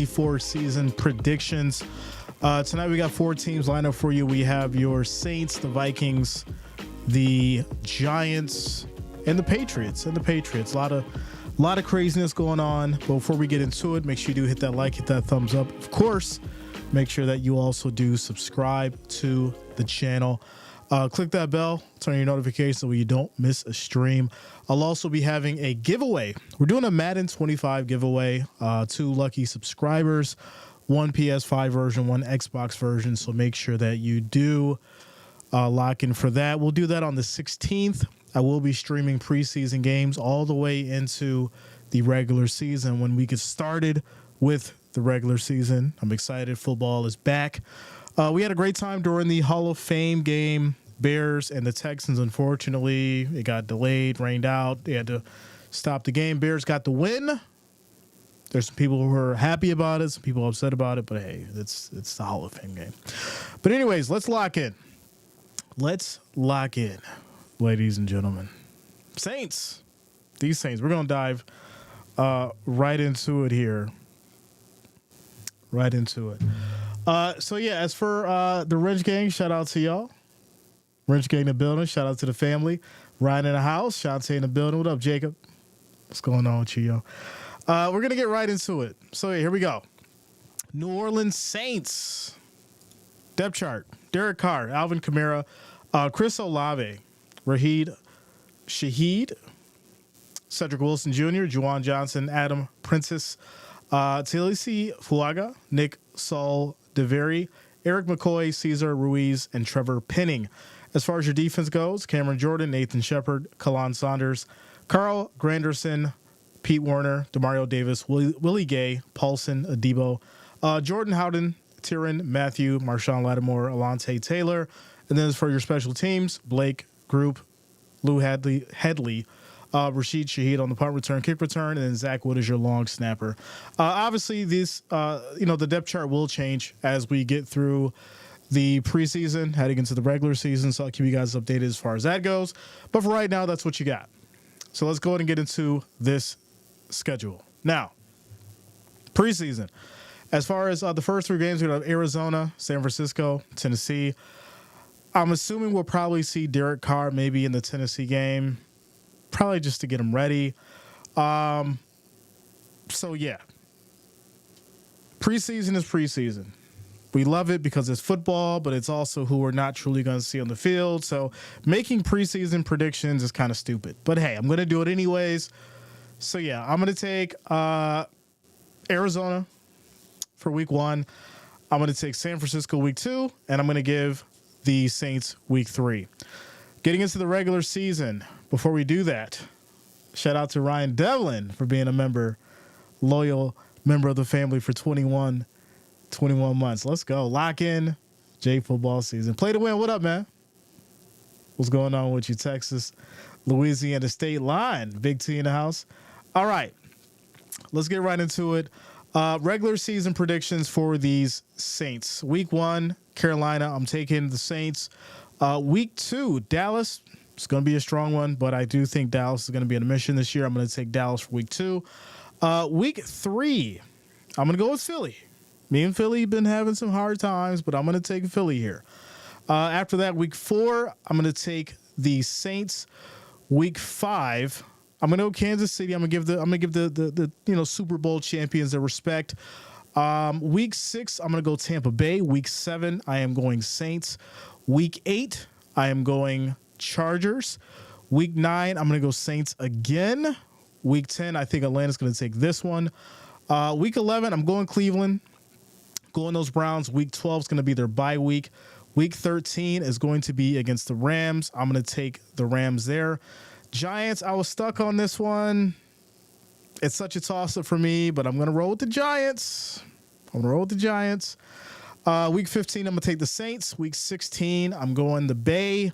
2024 season predictions. Tonight we got 4 teams lined up for you. We have your Saints, the Vikings, the Giants, and the Patriots. A lot of craziness going on. But before we get into it, make sure you do hit that like, hit that thumbs up. Of course, make sure that you also do subscribe to the channel. Click that bell, turn on your notifications so you don't miss a stream. I'll also be having a giveaway. We're doing a Madden 25 giveaway. 2 lucky subscribers, 1 PS5 version, 1 Xbox version. So make sure that you do lock in for that. We'll do that on the 16th. I will be streaming preseason games all the way into the regular season when we get started with the regular season. I'm excited. Football is back. We had a great time during the Hall of Fame game, Bears and the Texans. Unfortunately, it got delayed, rained out. They had to stop the game. Bears got the win. There's some people who are happy about it, some people upset about it, but hey, it's the Hall of Fame game. But anyways, let's lock in. Ladies and gentlemen. Saints. These Saints. We're going to dive right into it here. Right into it. So yeah, as for the Wrench Gang, shout out to y'all. Wrench Gang in the building. Shout out to the family. Ryan in the house. Shantae in the building. What up, Jacob? What's going on with you, yo? We're going to get right into it. So yeah, here we go. New Orleans Saints. Depth chart. Derek Carr, Alvin Kamara, Chris Olave, Shaheed, Cedric Wilson Jr., Juwan Johnson, Adam Prentice, Talisi Fuaga, Nick Saul DeVeri, Eric McCoy, Cesar Ruiz, and Trevor Penning. As far as your defense goes, Cameron Jordan, Nathan Shepard, Kalon Saunders, Carl Granderson, Pete Werner, Demario Davis, Willie Gay, Paulson Adebo, Jordan Howden, Tyrann Mathieu, Marshawn Lattimore, Alontae Taylor. And then as for your special teams, Blake Group, Lou Headley, Rashid Shaheed on the punt return, kick return, and then Zach Wood is your long snapper. Obviously, this, the depth chart will change as we get through the preseason, heading into the regular season. So I'll keep you guys updated as far as that goes. But for right now, that's what you got. So let's go ahead and get into this schedule. Now, preseason. As far as the first 3 games, we have Arizona, San Francisco, Tennessee. I'm assuming we'll probably see Derek Carr maybe in the Tennessee game, probably just to get him ready. So, yeah. Preseason is preseason. We love it because it's football, but it's also who we're not truly going to see on the field. So making preseason predictions is kind of stupid. But, hey, I'm going to do it anyways. So, yeah, I'm going to take Arizona for week 1. I'm going to take San Francisco week 2, and I'm going to give the Saints week 3. Getting into the regular season, before we do that, shout out to Ryan Devlin for being a loyal member of the family for 21 months. Let's go. Lock in J football season. Play to win. What up, man? What's going on with you, Texas, Louisiana state line? Big T in the house. All right. Let's get right into it. Regular season predictions for these Saints. Week 1, Carolina. I'm taking the Saints. Week 2, Dallas. It's going to be a strong one, but I do think Dallas is going to be on a mission this year. I'm going to take Dallas for week 2. Week 3, I'm going to go with Philly. Me and Philly have been having some hard times, but I'm going to take Philly here. After that, week 4, I'm going to take the Saints. Week 5, I'm going to go Kansas City. I'm going to give the Super Bowl champions their respect. Week 6, I'm going to go Tampa Bay. Week 7, I am going Saints. Week 8, I am going Chargers. Week 9, I'm going to go Saints again. Week 10, I think Atlanta's going to take this one. Week 11, I'm going Cleveland. Going those Browns. Week 12 is going to be their bye week. Week 13 is going to be against the Rams. I'm going to take the Rams there. Giants, I was stuck on this one. It's such a toss-up for me, but I'm going to roll with the Giants. Week 15, I'm going to take the Saints. Week 16, I'm going the Bay.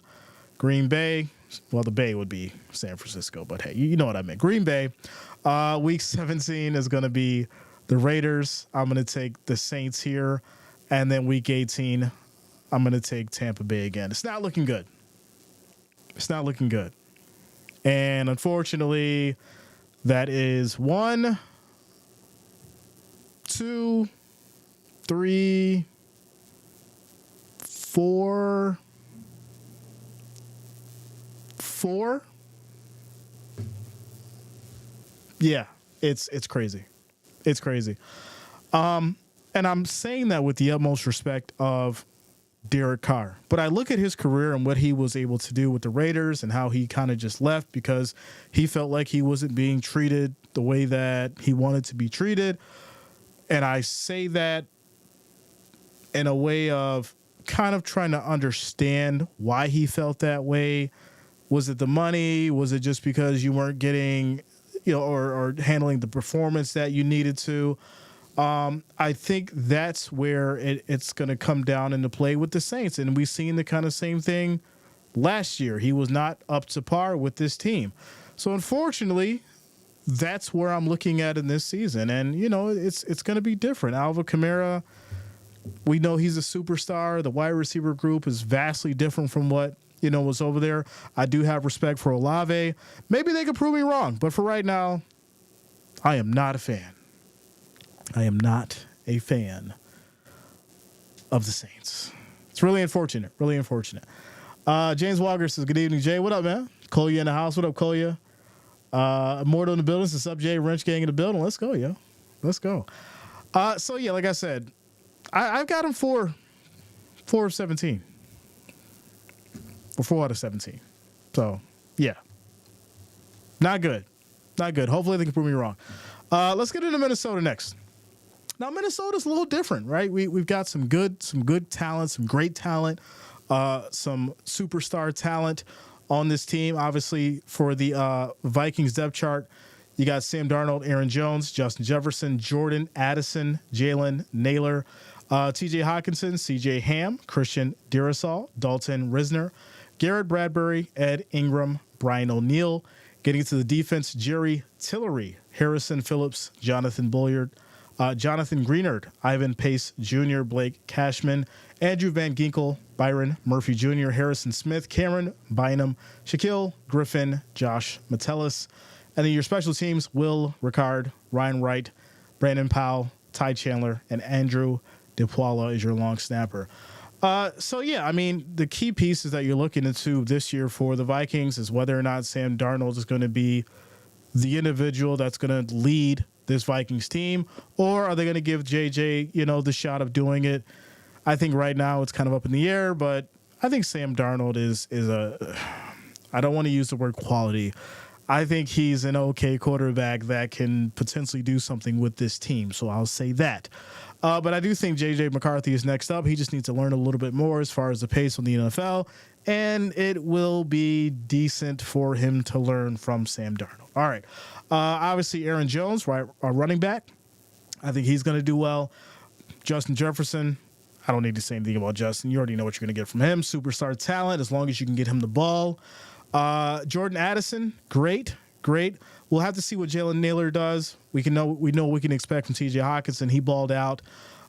Green Bay. Well, the Bay would be San Francisco, but hey, you know what I meant. Green Bay. Week 17 is going to be the Raiders. I'm going to take the Saints here. And then week 18, I'm going to take Tampa Bay again. It's not looking good. And unfortunately, that is 1, 2, 2, 3, 4. Yeah, it's crazy. It's crazy. And I'm saying that with the utmost respect of Derek Carr. But I look at his career and what he was able to do with the Raiders and how he kind of just left because he felt like he wasn't being treated the way that he wanted to be treated. And I say that in a way of kind of trying to understand why he felt that way. Was it the money? Was it just because you weren't getting, or handling the performance that you needed to? I think that's where it's going to come down into play with the Saints. And we've seen the kind of same thing last year. He was not up to par with this team. So unfortunately, that's where I'm looking at in this season. And, it's going to be different. Alvin Kamara, we know he's a superstar. The wide receiver group is vastly different from what, was over there. I do have respect for Olave. Maybe they could prove me wrong. But for right now, I am not a fan. I am not a fan of the Saints. It's really unfortunate. Really unfortunate. James Walker says, good evening, Jay. What up, man? Kolya in the house. What up, Kolya? Immortal in the building. What's up, Jay? Wrench Gang in the building. Let's go, yo. Let's go. So, yeah, like I said, I've got him 4 of 17. Or 4 out of 17. So, yeah. Not good. Not good. Hopefully they can prove me wrong. Let's get into Minnesota next. Now, Minnesota's a little different, right? We've got some good talent, some great talent, some superstar talent on this team. Obviously, for the Vikings depth chart, you got Sam Darnold, Aaron Jones, Justin Jefferson, Jordan Addison, Jalen Naylor, T.J. Hawkinson, C.J. Ham, Christian Darrisaw, Dalton Risner, Garrett Bradbury, Ed Ingram, Brian O'Neill. Getting to the defense, Jerry Tillery, Harrison Phillips, Jonathan Bullard, Jonathan Greenard, Ivan Pace Jr., Blake Cashman, Andrew Van Ginkel, Byron Murphy Jr., Harrison Smith, Cameron Bynum, Shaquille Griffin, Josh Metellus. And then your special teams, Will Ricard, Ryan Wright, Brandon Powell, Ty Chandler, and Andrew DePaula is your long snapper. The key pieces that you're looking into this year for the Vikings is whether or not Sam Darnold is going to be the individual that's going to lead this Vikings team, or are they going to give JJ, the shot of doing it? I think right now it's kind of up in the air, but I think Sam Darnold is I don't want to use the word quality. I think he's an okay quarterback that can potentially do something with this team. So I'll say that. But I do think J.J. McCarthy is next up. He just needs to learn a little bit more as far as the pace on the NFL, and it will be decent for him to learn from Sam Darnold. All right. Obviously, Aaron Jones, right, our running back. I think he's going to do well. Justin Jefferson, I don't need to say anything about Justin. You already know what you're going to get from him. Superstar talent, as long as you can get him the ball. Jordan Addison, great. We'll have to see what Jalen Naylor does. We know what we can expect from T.J. Hawkinson. He balled out.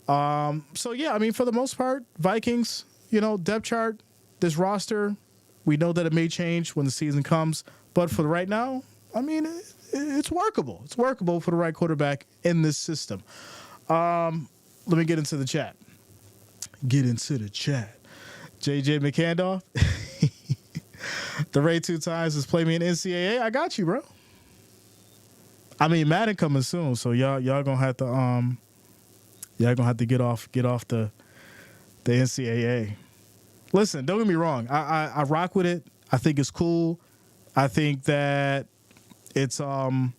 For the most part, Vikings, depth chart, this roster, we know that it may change when the season comes. But for right now, it's workable. It's workable for the right quarterback in this system. Let me get into the chat. JJ McCandoff. The Ray 2 times is play me in NCAA. I got you, bro. Madden coming soon, so y'all gonna have to get off the NCAA. Listen, don't get me wrong. I rock with it. I think it's cool. I think that it's fun.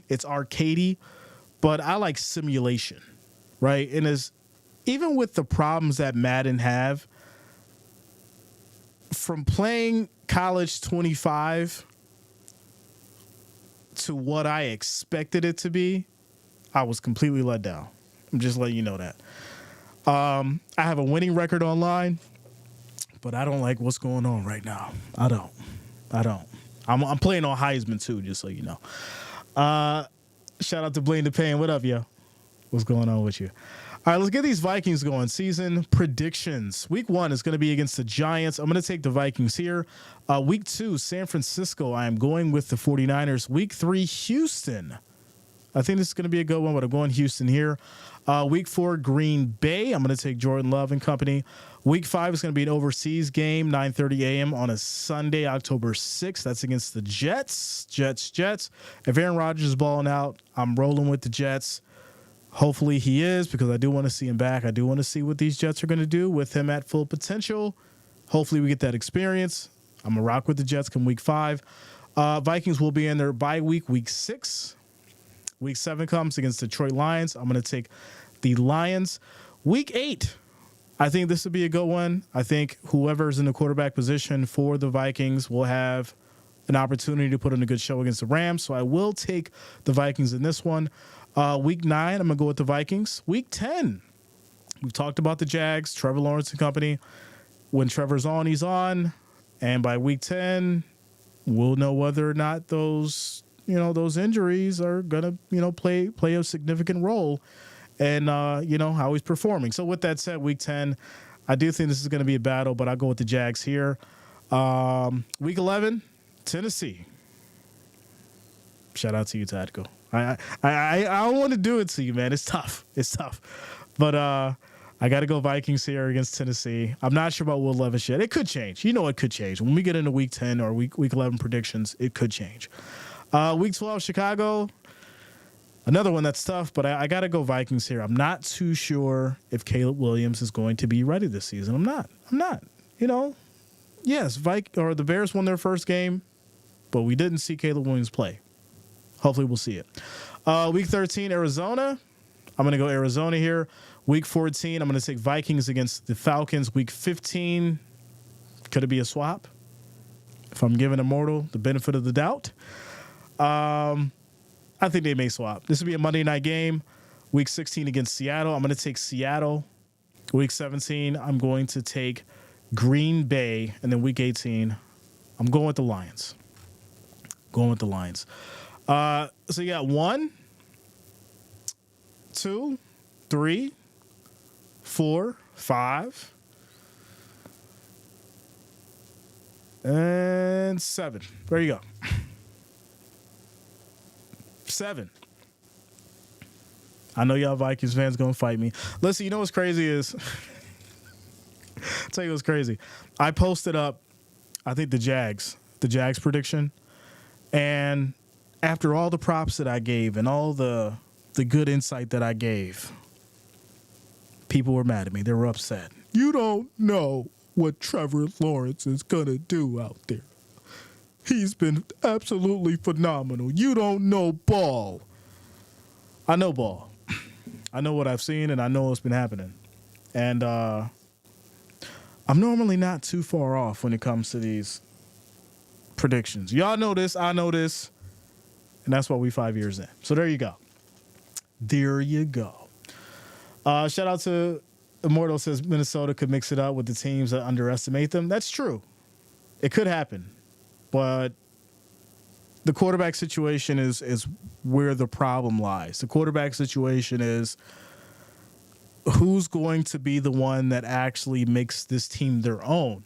It's arcadey, but I like simulation, right? And even with the problems that Madden have, from playing college 25 to what I expected it to be, I was completely let down. I'm just letting you know that. I have a winning record online, but I don't like what's going on right now. I don't. I'm playing on Heisman too, just so you know. Shout out to Blaine the Pain. What up, yo? What's going on with you? All right, let's get these Vikings going. Season predictions. Week 1 is going to be against the Giants. I'm going to take the Vikings here. Week 2, San Francisco. I am going with the 49ers. Week 3, Houston. I think this is going to be a good one, but I'm going Houston here. Week 4, Green Bay. I'm going to take Jordan Love and company. Week 5 is going to be an overseas game, 9:30 a.m. on a Sunday, October 6th. That's against the Jets. Jets. If Aaron Rodgers is balling out, I'm rolling with the Jets. Hopefully he is, because I do want to see him back. I do want to see what these Jets are going to do with him at full potential. Hopefully we get that experience. I'm going to rock with the Jets come week 5. Vikings will be in their bye week, week 6. Week 7 comes against Detroit Lions. I'm going to take the Lions. Week 8, I think this would be a good one. I think whoever's in the quarterback position for the Vikings will have an opportunity to put in a good show against the Rams. So I will take the Vikings in this one. Week 9, I'm going to go with the Vikings. Week 10, we've talked about the Jags, Trevor Lawrence and company. When Trevor's on, he's on. And by week 10, we'll know whether or not those injuries are going to, play a significant role and, how he's performing. So with that said, week 10, I do think this is going to be a battle, but I'll go with the Jags here. Week 11, Tennessee. Shout out to you, Tactical. I don't want to do it to you, man. It's tough. But I got to go Vikings here against Tennessee. I'm not sure about Will Levis yet. It could change. It could change. When we get into week 10 or week 11 predictions, it could change. Week 12, Chicago. Another one that's tough, but I got to go Vikings here. I'm not too sure if Caleb Williams is going to be ready this season. I'm not. Yes, the Bears won their first game, but we didn't see Caleb Williams play. Hopefully we'll see it. Week 13, Arizona. I'm going to go Arizona here. Week 14, I'm going to take Vikings against the Falcons. Week 15, could it be a swap? If I'm giving Immortal the benefit of the doubt. I think they may swap. This will be a Monday night game. Week 16 against Seattle. I'm going to take Seattle. Week 17, I'm going to take Green Bay. And then week 18, I'm going with the Lions. So you got 1, 2, 3, 4, 5, and 7. There you go. 7. I know y'all Vikings fans gonna fight me. Listen, you know what's crazy is I'll tell you what's crazy. I posted up, I think the Jags prediction, and after all the props that I gave and all the good insight that I gave, people were mad at me. They were upset. You don't know what Trevor Lawrence is going to do out there. He's been absolutely phenomenal. You don't know ball. I know ball. I know what I've seen, and I know what's been happening. And I'm normally not too far off when it comes to these predictions. Y'all know this. I know this. And that's why we 5 years in. So there you go. Shout out to Immortal, says Minnesota could mix it up with the teams that underestimate them. That's true. It could happen. But the quarterback situation is where the problem lies. The quarterback situation is who's going to be the one that actually makes this team their own.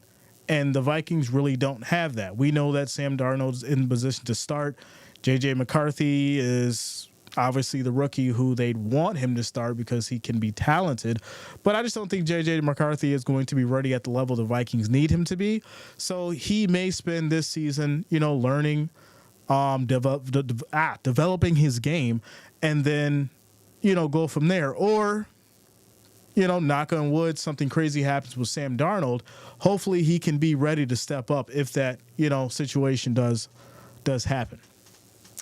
And the Vikings really don't have that. We know that Sam Darnold's in position to start. J.J. McCarthy is obviously the rookie who they'd want him to start because he can be talented. But I just don't think J.J. McCarthy is going to be ready at the level the Vikings need him to be. So he may spend this season, learning, developing his game, and then, go from there. Or, knock on wood, something crazy happens with Sam Darnold. Hopefully he can be ready to step up if that, situation does happen.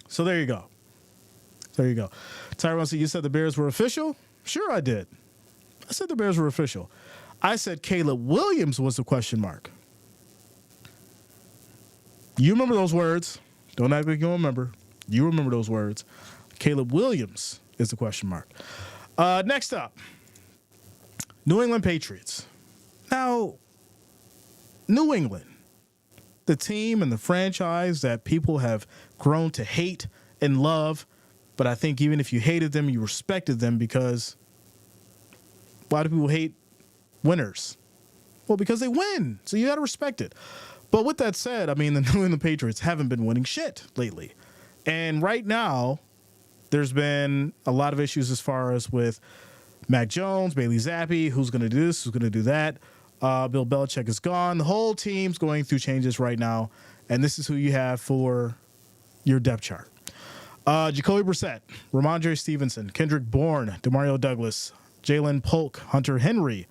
So there you go. Tyrone, so you said the Bears were official? Sure, I did. I said the Bears were official. I said Caleb Williams was the question mark. You remember those words. Don't act like you don't remember. You remember those words. Caleb Williams is the question mark. Next up, New England Patriots. Now, New England, the team and the franchise that people have grown to hate and love, but I think even if you hated them, you respected them because why do people hate winners? Well, because they win, so you got to respect it. But with that said, the New England Patriots haven't been winning shit lately. And right now, there's been a lot of issues as far as with Mac Jones, Bailey Zappi, who's going to do this, who's going to do that. Bill Belichick is gone. The whole team's going through changes right now, and this is who you have for your depth chart. Jacoby Brissett, Ramondre Stevenson, Kendrick Bourne, Demario Douglas, Jalen Polk, Hunter Henry,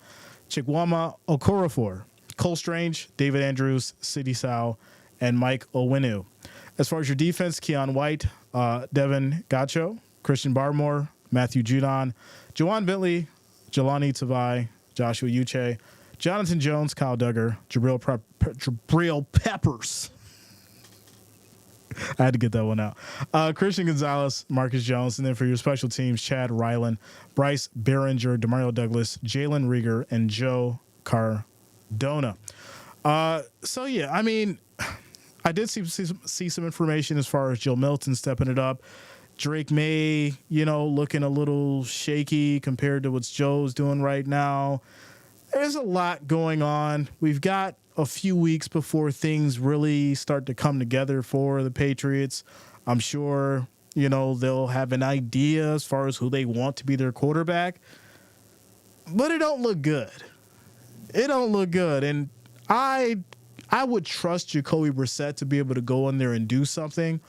Chikwama Okorafor, Cole Strange, David Andrews, Sidney Sow, and Mike Owinu. As far as your defense, Keon White, Devin Gacho, Christian Barmore, Matthew Judon, Jawan Bentley, Jelani Tavai, Joshua Uche, Jonathan Jones, Kyle Duggar, Jabril Peppers. I had to get that one out. Christian Gonzalez, Marcus Jones, and then for your special teams, Chad Ryland, Bryce Behringer, Demario Douglas, Jalen Rieger, and Joe Cardona. So, yeah, I mean, I did see some information as far as Joe Milton stepping it up. Drake May, looking a little shaky compared to what Joe's doing right now. There's a lot going on. We've got a few weeks before things really start to come together for the Patriots. I'm sure, they'll have an idea as far as who they want to be their quarterback. But it don't look good. It don't look good. And I would trust Jacoby Brissett to be able to go in there and do something.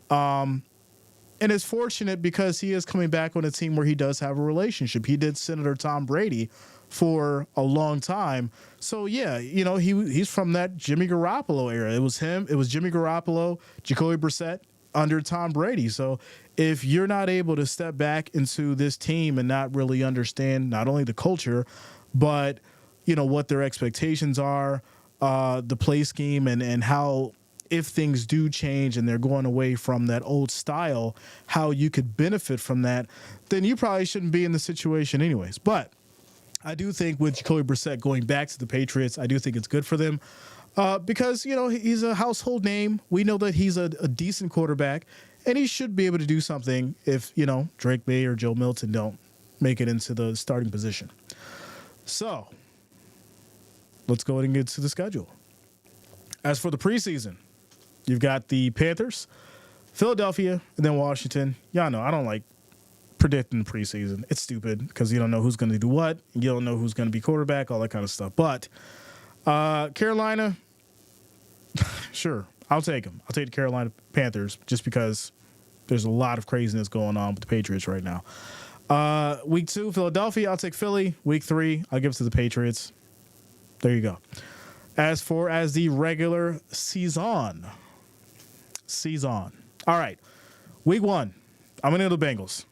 And it's fortunate because he is coming back on a team where he does have a relationship. He did Senator Tom Brady for a long time. So, yeah, he's from that Jimmy Garoppolo era. It was him. It was Jimmy Garoppolo, Jacoby Brissett under Tom Brady. So if you're not able to step back into this team and not really understand not only the culture, but, what their expectations are, the play scheme and how if things do change and they're going away from that old style, how you could benefit from that, then you probably shouldn't be in the situation anyways. But I do think with Jacoby Brissett going back to the Patriots, I do think it's good for them because, he's a household name. We know that he's a decent quarterback, and he should be able to do something if, Drake May or Joe Milton don't make it into the starting position. So let's go ahead and get to the schedule. As for the preseason, you've got the Panthers, Philadelphia, and then Washington. Y'all know I don't like predicting the preseason. It's stupid because you don't know who's going to do what. You don't know who's going to be quarterback, all that kind of stuff. But Carolina, sure, I'll take them. I'll take the Carolina Panthers just because there's a lot of craziness going on with the Patriots right now. Week 2, Philadelphia, I'll take Philly. Week 3, I'll give it to the Patriots. There you go. As for the regular season. All right. Week 1, I'm going to go to the Bengals.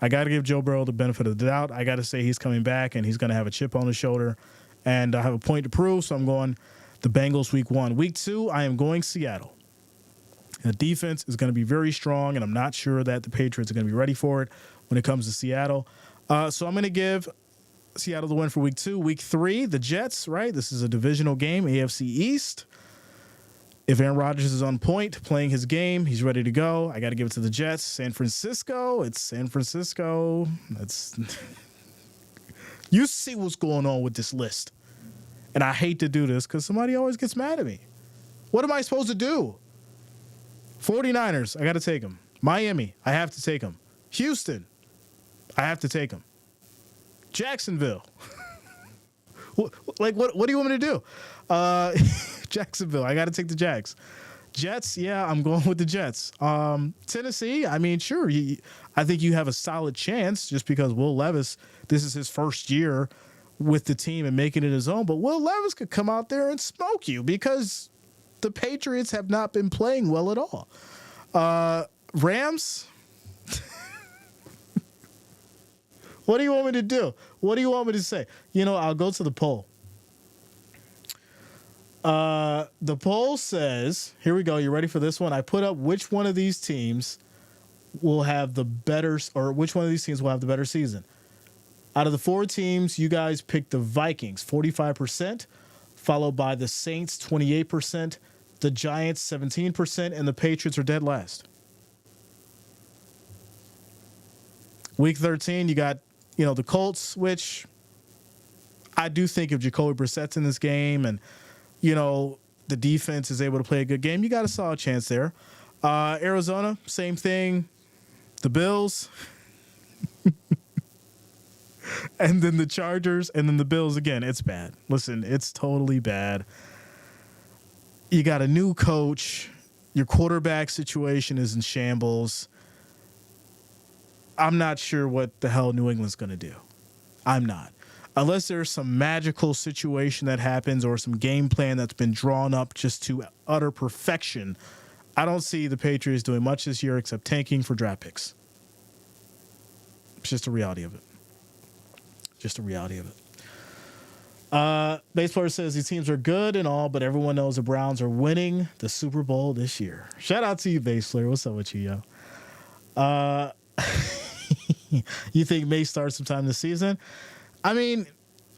I got to give Joe Burrow the benefit of the doubt. I got to say he's coming back, and he's going to have a chip on his shoulder, and I have a point to prove, so I'm going the Bengals week 1. Week 2, I am going Seattle. The defense is going to be very strong, and I'm not sure that the Patriots are going to be ready for it when it comes to Seattle. So I'm going to give Seattle the win for week 2. Week 3, the Jets, right? This is a divisional game, AFC East. If Aaron Rodgers is on point, playing his game, he's ready to go. I got to give it to the Jets. San Francisco, it's San Francisco. You see what's going on with this list. And I hate to do this because somebody always gets mad at me. What am I supposed to do? 49ers, I got to take them. Miami, I have to take them. Houston, I have to take them. Jacksonville. What do you want me to do? Jacksonville, I got to take the Jags. Jets, yeah, I'm going with the Jets. Tennessee, I mean, sure, I think you have a solid chance just because Will Levis, this is his first year with the team and making it his own. But Will Levis could come out there and smoke you because the Patriots have not been playing well at all. Rams, what do you want me to do? What do you want me to say? I'll go to the poll. The poll says, here we go. You ready for this one? I put up which one of these teams will have the better, or which one of these teams will have the better season. Out of the 4 teams, you guys picked the Vikings, 45%, followed by the Saints, 28%, the Giants, 17%, and the Patriots are dead last. Week 13, you got, the Colts, which I do think if Jacoby Brissett's in this game and, the defense is able to play a good game, you got a solid chance there. Arizona, same thing. the Bills, and then the Chargers, and then the Bills again. It's bad. Listen, it's totally bad. You got a new coach. Your quarterback situation is in shambles. I'm not sure what the hell New England's going to do. I'm not. Unless there's some magical situation that happens or some game plan that's been drawn up just to utter perfection, I don't see the Patriots doing much this year except tanking for draft picks. It's just a reality of it. Just a reality of it. Baseball says these teams are good and all, but everyone knows the Browns are winning the Super Bowl this year. Shout out to you, Baseball. What's up with you, yo? You think May starts sometime this season? I mean,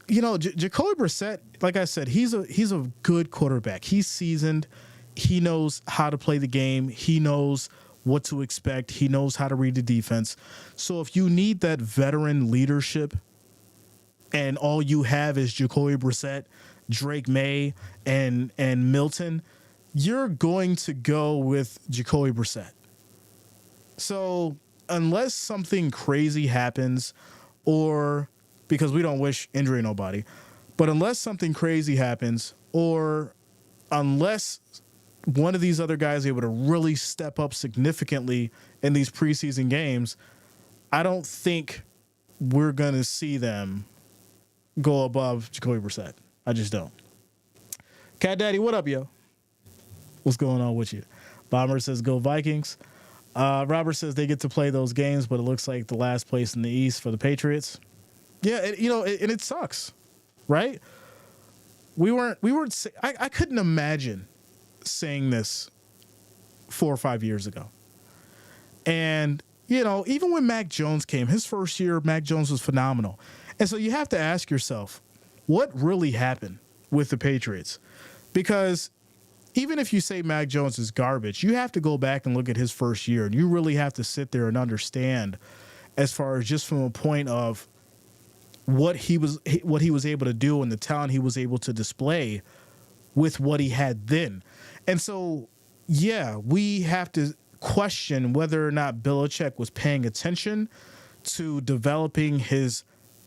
you know, Jacoby Brissett, like I said, he's a good quarterback. He's seasoned. He knows how to play the game. He knows what to expect. He knows how to read the defense. So if you need that veteran leadership and all you have is Jacoby Brissett, Drake May, and Milton, you're going to go with Jacoby Brissett. So unless something crazy happens, or because we don't wish injury on nobody, but unless something crazy happens, or unless one of these other guys is able to really step up significantly in these preseason games, I don't think we're going to see them go above Jacoby Brissett. I just don't. Cat Daddy, what up, yo? What's going on with you? Bomber says, go Vikings. Robert says they get to play those games, but it looks like the last place in the East for the Patriots. Yeah, and it sucks, right? I couldn't imagine saying this 4 or 5 years ago. And, you know, even when Mac Jones came, his first year, Mac Jones was phenomenal. And so you have to ask yourself, what really happened with the Patriots? Because even if you say Mac Jones is garbage, you have to go back and look at his first year, and you really have to sit there and understand, as far as just from a point of what he was able to do and the talent he was able to display with what he had then. And so, yeah, we have to question whether or not Belichick was paying attention to developing his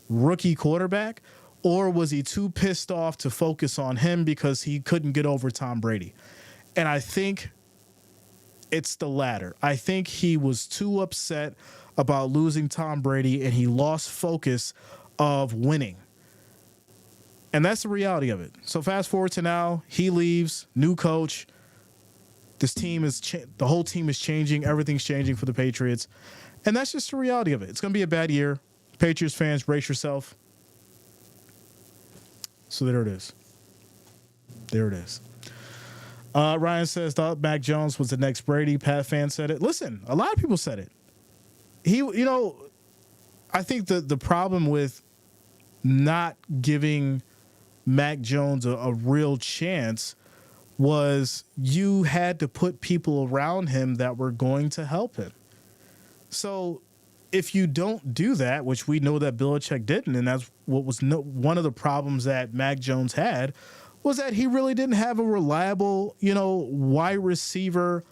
rookie quarterback, or was he too pissed off to focus on him because he couldn't get over Tom Brady? And I think it's the latter. I think he was too upset about losing Tom Brady, and he lost focus of winning. And that's the reality of it. So fast forward to now, he leaves, new coach. This team is the whole team is changing. Everything's changing for the Patriots. And that's just the reality of it. It's going to be a bad year. Patriots fans, brace yourself. So there it is. There it is. Ryan says, thought Mac Jones was the next Brady. Pat fan said it. Listen, a lot of people said it. I think the problem with not giving Mac Jones a real chance was you had to put people around him that were going to help him. So if you don't do that, which we know that Belichick didn't, and that's what was one of the problems that Mac Jones had, was that he really didn't have a reliable, wide receiver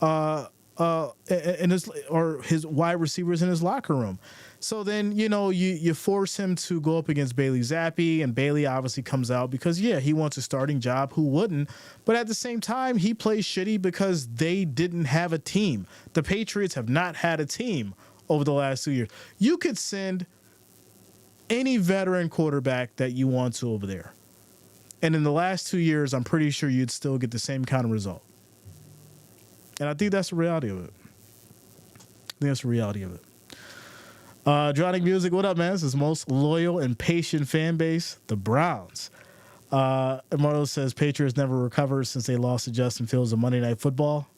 in his wide receivers in his locker room. So then, you force him to go up against Bailey Zappi, and Bailey obviously comes out because, yeah, he wants a starting job. Who wouldn't? But at the same time, he plays shitty because they didn't have a team. The Patriots have not had a team over the last 2 years. You could send any veteran quarterback that you want to over there, and in the last 2 years, I'm pretty sure you'd still get the same kind of result. And I think that's the reality of it. Drowning Music, what up, man? This is the most loyal and patient fan base, the Browns. Marlo says Patriots never recover since they lost to Justin Fields on Monday Night Football.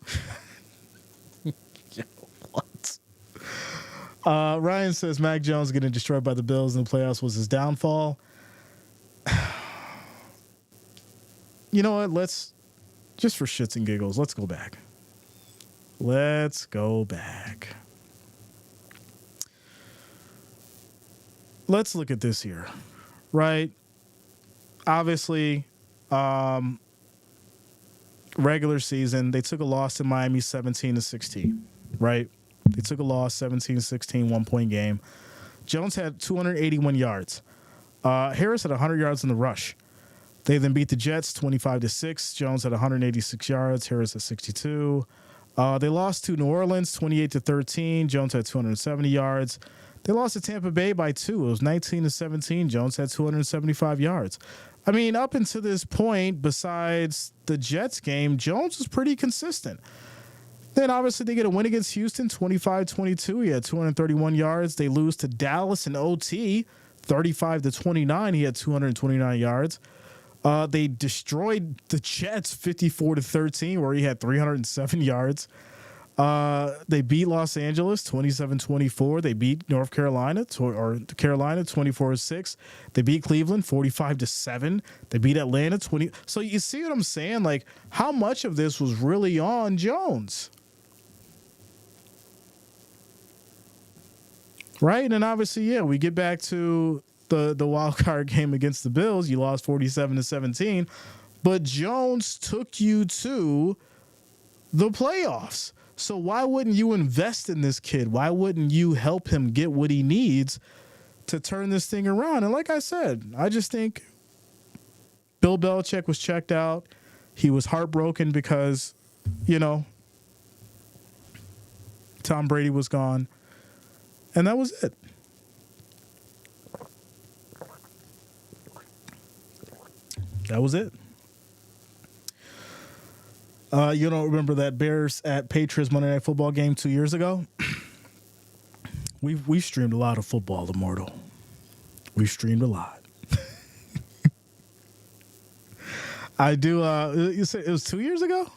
What? Ryan says Mac Jones getting destroyed by the Bills in the playoffs was his downfall. You know what? Let's, just for shits and giggles, let's go back. Let's look at this here, right? Obviously, regular season, they took a loss to Miami 17-16, right? They took a loss, 17-16, 1-point game. Jones had 281 yards. Harris had 100 yards in the rush. They then beat the Jets 25-6. Jones had 186 yards. Harris had 62. They lost to New Orleans 28-13. Jones had 270 yards. They lost to Tampa Bay by 2. It was 19-17. Jones had 275 yards. I mean, up until this point, besides the Jets game, Jones was pretty consistent. Then obviously they get a win against Houston, 25-22. He had 231 yards. They lose to Dallas in OT, 35-29. He had 229 yards. They destroyed the Jets 54-13, where he had 307 yards. They beat Los Angeles 27-24. They beat North Carolina 24-6. They beat Cleveland 45-7. They beat Atlanta 20. So you see what I'm saying? Like, how much of this was really on Jones? Right? And obviously, yeah, we get back to the wild card game against the Bills. You lost 47-17, but Jones took you to the playoffs. So why wouldn't you invest in this kid? Why wouldn't you help him get what he needs to turn this thing around? And like I said, I just think Bill Belichick was checked out. He was heartbroken because, Tom Brady was gone. And that was it. That was it. You don't remember that Bears at Patriots Monday Night Football game 2 years ago? We've streamed a lot of football, Immortal. We've streamed a lot. I do. You said it was 2 years ago?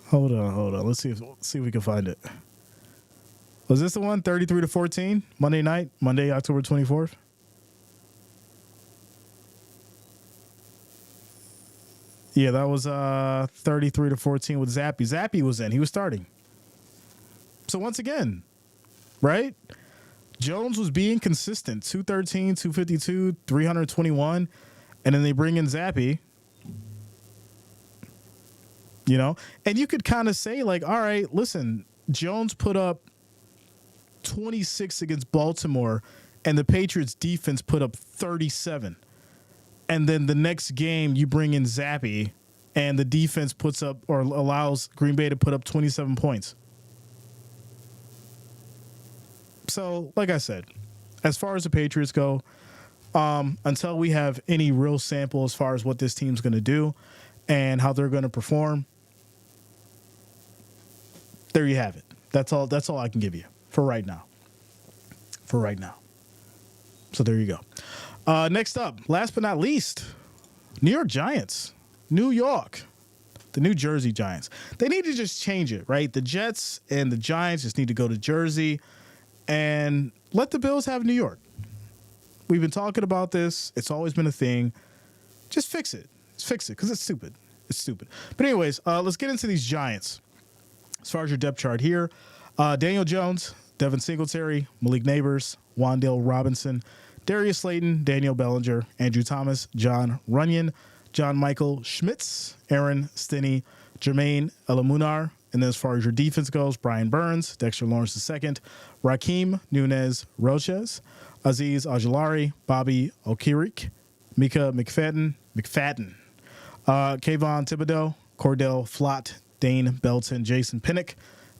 Hold on. Let's see if we can find it. Was this the one? 33-14 Monday night, Monday, October 24th. Yeah, that was 33-14 with Zappy. Zappy was in. He was starting. So once again, right? Jones was being consistent. 213, 252, 321. And then they bring in Zappy. And you could kind of say, like, all right, listen, Jones put up 26 against Baltimore, and the Patriots defense put up 37. And then the next game, you bring in Zappy, and the defense puts up or allows Green Bay to put up 27 points. So, like I said, as far as the Patriots go, until we have any real sample as far as what this team's going to do and how they're going to perform, there you have it. That's all I can give you for right now. So there you go. Next up, last but not least, New York Giants. New York. The New Jersey Giants. They need to just change it, right? The Jets and the Giants just need to go to Jersey and let the Bills have New York. We've been talking about this. It's always been a thing. Just fix it. Just fix it because it's stupid. But anyways, let's get into these Giants. As far as your depth chart here, Daniel Jones, Devin Singletary, Malik Neighbors, Wan'Dale Robinson, Darius Slayton, Daniel Bellinger, Andrew Thomas, John Runyon, John Michael Schmitz, Aaron Stinney, Jermaine Elamunar. And then as far as your defense goes, Brian Burns, Dexter Lawrence II, Raheem Nunez Roches, Aziz Ojulari, Bobby Okereke, Mika McFadden, Kayvon Thibodeau, Cordell Flott, Dane Belton, Jason Pinnock,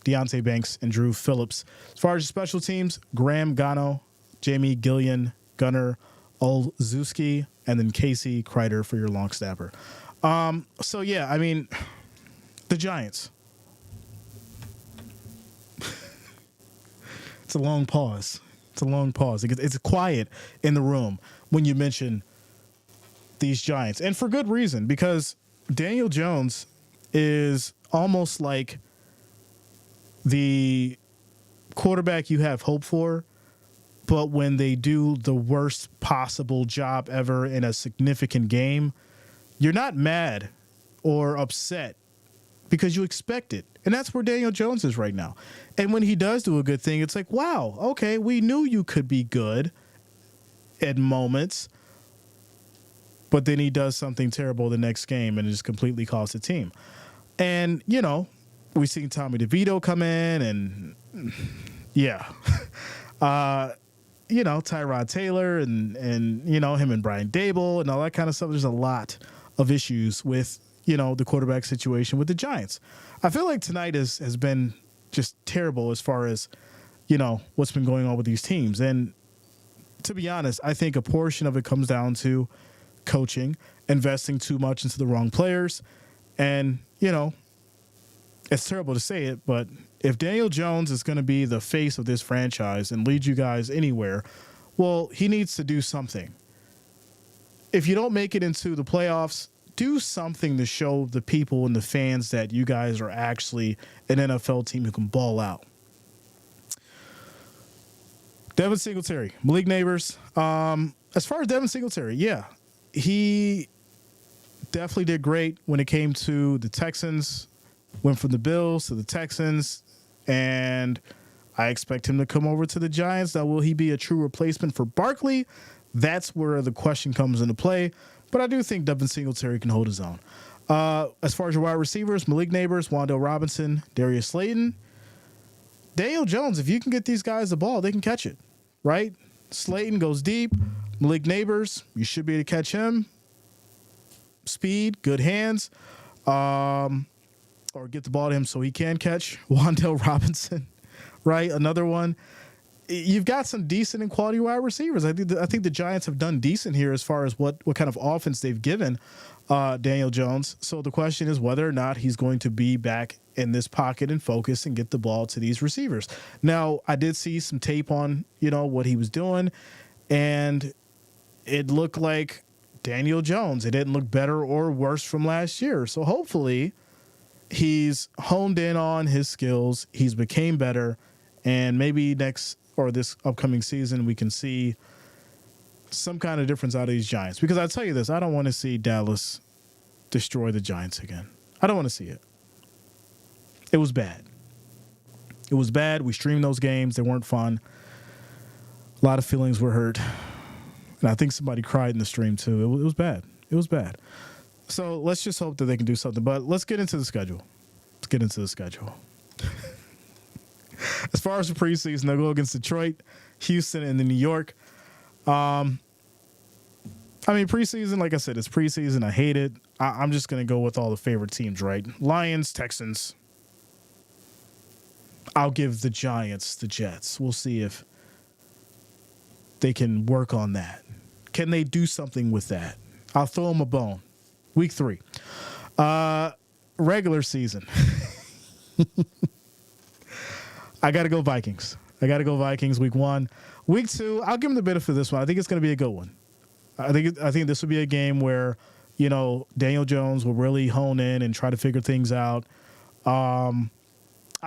Deontay Banks, and Drew Phillips. As far as special teams, Graham Gano, Jamie Gillian, Gunnar Olszewski, and then Casey Kreider for your long snapper. So, yeah, I mean, the Giants. It's a long pause. It's quiet in the room when you mention these Giants. And for good reason, because Daniel Jones is almost like the quarterback you have hope for, but when they do the worst possible job ever in a significant game, you're not mad or upset because you expect it. And that's where Daniel Jones is right now. And when he does do a good thing, it's like, wow, okay, we knew you could be good at moments, but then he does something terrible the next game and it just completely costs the team. And, we've seen Tommy DeVito come in, and yeah, Tyrod Taylor and him and Brian Dable and all that kind of stuff. There's a lot of issues with the quarterback situation with the Giants. I feel like tonight has been just terrible as far as what's been going on with these teams. And to be honest, I think a portion of it comes down to coaching, investing too much into the wrong players. And, it's terrible to say it, but if Daniel Jones is going to be the face of this franchise and lead you guys anywhere, well, he needs to do something. If you don't make it into the playoffs, do something to show the people and the fans that you guys are actually an NFL team who can ball out. Devin Singletary, Malik Neighbors. As far as Devin Singletary, yeah, he definitely did great when it came to the Texans. Went from the Bills to the Texans, and I expect him to come over to the Giants. Now, will he be a true replacement for Barkley? That's where the question comes into play. But I do think Devin Singletary can hold his own. As far as your wide receivers, Malik Neighbors, Wan'Dale Robinson, Darius Slayton. Daniel Jones, if you can get these guys the ball, they can catch it, right? Slayton goes deep. Malik Neighbors, you should be able to catch him. Speed, good hands. Or get the ball to him so he can catch. Wan'Dale Robinson, right? Another one. You've got some decent and quality wide receivers. I think the Giants have done decent here as far as what kind of offense they've given Daniel Jones. So the question is whether or not he's going to be back in this pocket and focus and get the ball to these receivers. Now, I did see some tape on, what he was doing, and it looked like Daniel Jones. It didn't look better or worse from last year. So hopefully he's honed in on his skills. He's became better, and maybe next or this upcoming season we can see some kind of difference out of these Giants. Because I'll tell you this, I don't want to see Dallas destroy the Giants again. I don't want to see it. It was bad. It was bad. We streamed those games. They weren't fun. A lot of feelings were hurt. And I think somebody cried in the stream too. It was bad. It was bad. So let's just hope that they can do something. But let's get into the schedule. As far as the preseason, they'll go against Detroit, Houston, and then New York. Preseason, like I said, it's preseason. I hate it. I'm just going to go with all the favorite teams, right? Lions, Texans. I'll give the Giants the Jets. We'll see if they can work on that. Can they do something with that? I'll throw them a bone. Week 3. Regular season. I got to go Vikings. Week 1. Week 2, I'll give them the benefit of this one. I think it's going to be a good one. I think this will be a game where, Daniel Jones will really hone in and try to figure things out. I'll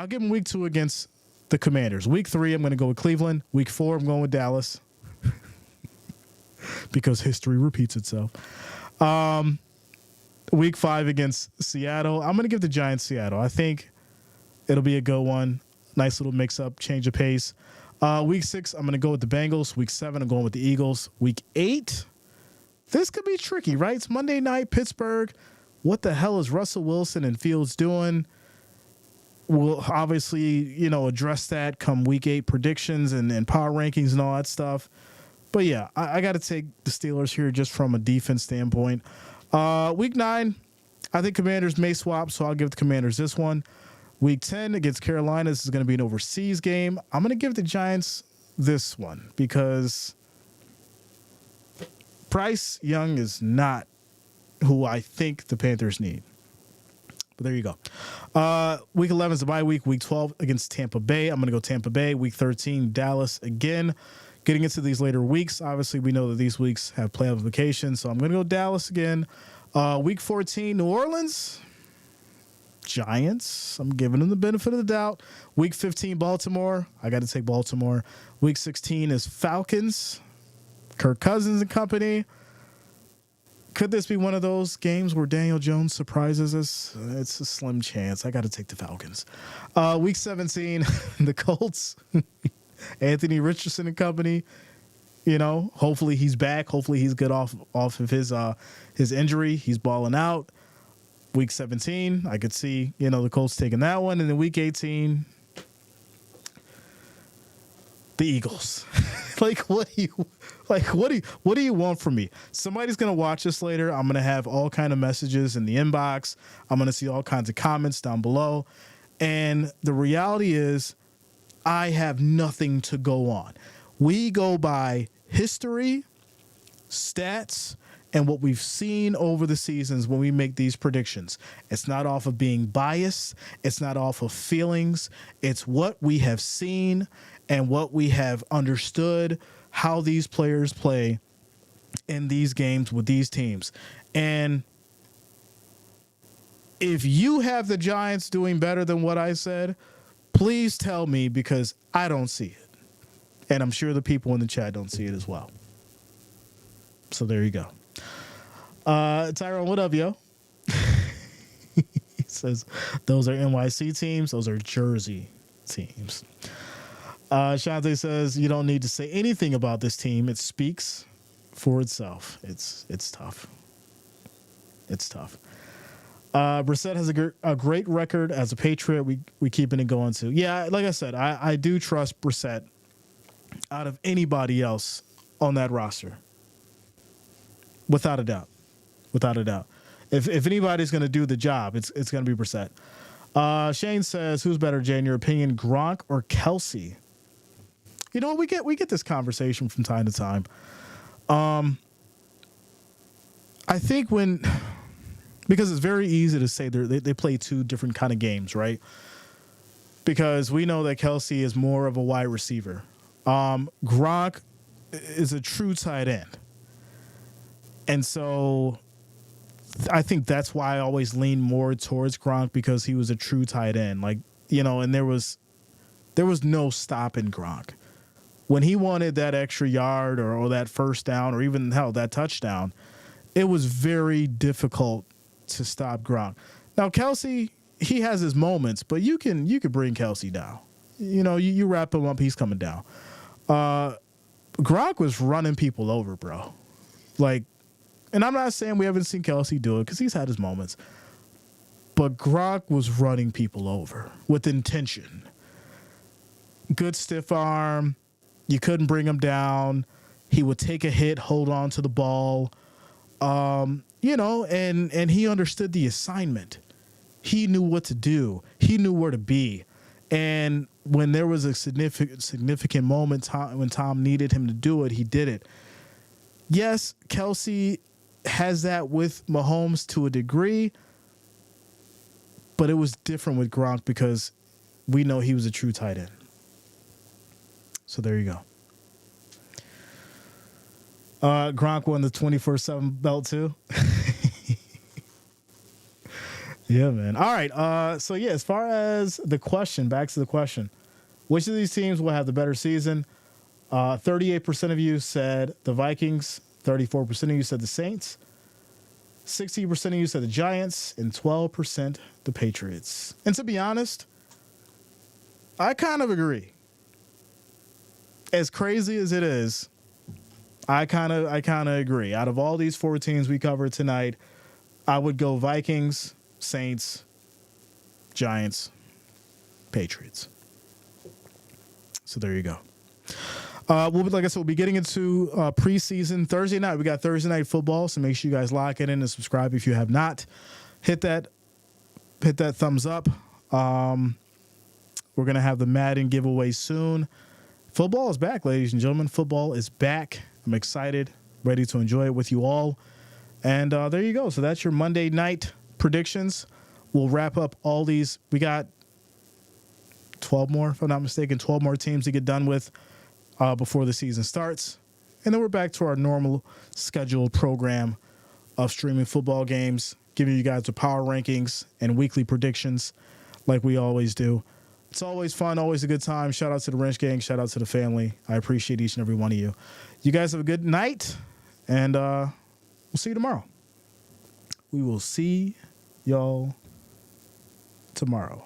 give them week 2 against the Commanders. Week 3, I'm going to go with Cleveland. Week 4, I'm going with Dallas. Because history repeats itself. Week 5 against Seattle. I'm going to give the Giants Seattle. I think it'll be a good one. Nice little mix-up, change of pace. Week 6, I'm going to go with the Bengals. Week 7, I'm going with the Eagles. Week 8, this could be tricky, right? It's Monday night, Pittsburgh. What the hell is Russell Wilson and Fields doing? We'll obviously, address that come Week 8 predictions and power rankings and all that stuff. But, yeah, I got to take the Steelers here just from a defense standpoint. Week 9, I think Commanders may swap, so I'll give the Commanders this one. Week 10 against Carolina, this is going to be an overseas game. I'm going to give the Giants this one because Bryce Young is not who I think the Panthers need. But there you go. Week 11 is the bye week. Week 12 against Tampa Bay. I'm going to go Tampa Bay. Week 13, Dallas again. Getting into these later weeks, obviously we know that these weeks have playoff implications, so I'm going to go Dallas again. Week 14, New Orleans. Giants. I'm giving them the benefit of the doubt. Week 15, Baltimore. I got to take Baltimore. Week 16 is Falcons. Kirk Cousins and company. Could this be one of those games where Daniel Jones surprises us? It's a slim chance. I got to take the Falcons. Week 17, the Colts. Anthony Richardson and company. Hopefully he's back. Hopefully he's good off of his injury. He's balling out. Week 17, I could see, the Colts taking that one. And then week 18, the Eagles. What do you want from me? Somebody's going to watch this later. I'm going to have all kind of messages in the inbox. I'm going to see all kinds of comments down below. And the reality is I have nothing to go on. We go by history, stats, and what we've seen over the seasons when we make these predictions. It's not off of being biased. It's not off of feelings. It's what we have seen and what we have understood, how these players play in these games with these teams. And if you have the Giants doing better than what I said, please tell me, because I don't see it. And I'm sure the people in the chat don't see it as well. So there you go. Tyrone, what up, yo? He says, those are NYC teams. Those are Jersey teams. Shante says, you don't need to say anything about this team. It speaks for itself. It's tough. It's tough. Brissett has a great record as a Patriot. We keeping it going too. Yeah, like I said, I do trust Brissett out of anybody else on that roster. Without a doubt. Without a doubt. If anybody's going to do the job, it's going to be Brissett. Shane says, who's better, Jay, in your opinion, Gronk or Kelsey? We get this conversation from time to time. I think because it's very easy to say they play two different kind of games, right? Because we know that Kelsey is more of a wide receiver. Gronk is a true tight end. And so I think that's why I always lean more towards Gronk, because he was a true tight end. And there was no stopping Gronk. When he wanted that extra yard or that first down, or even that touchdown, it was very difficult to stop Gronk. Now, Kelsey, he has his moments, but you can bring Kelsey down. You wrap him up, he's coming down. Gronk was running people over, bro. And I'm not saying we haven't seen Kelsey do it, because he's had his moments. But Gronk was running people over with intention. Good stiff arm. You couldn't bring him down. He would take a hit, hold on to the ball. And he understood the assignment. He knew what to do. He knew where to be. And when there was a significant moment when Tom needed him to do it, he did it. Yes, Kelsey has that with Mahomes to a degree, but it was different with Gronk because we know he was a true tight end. So there you go. Gronk won the 24/7 belt too. Yeah, man. All right. So yeah, as far as the question, back to the question, which of these teams will have the better season? 38% of you said the Vikings. 34% of you said the Saints. 60% of you said the Giants, and 12% the Patriots. And to be honest, I kind of agree. As crazy as it is, I kind of agree. Out of all these four teams we covered tonight, I would go Vikings, Saints, Giants, Patriots. So there you go. Like I said, we'll be getting into preseason Thursday night. We got Thursday night football, so make sure you guys lock it in and subscribe if you have not. Hit that thumbs up. We're gonna have the Madden giveaway soon. Football is back, ladies and gentlemen. Football is back. I'm excited, ready to enjoy it with you all. And there you go. So that's your Monday night predictions. We'll wrap up all these. We got 12 more, if I'm not mistaken, 12 more teams to get done with before the season starts. And then we're back to our normal scheduled program of streaming football games, giving you guys the power rankings and weekly predictions like we always do. It's always fun, always a good time. Shout out to the Wrench Gang. Shout out to the family. I appreciate each and every one of you. You guys have a good night, and we'll see you tomorrow. We will see y'all tomorrow.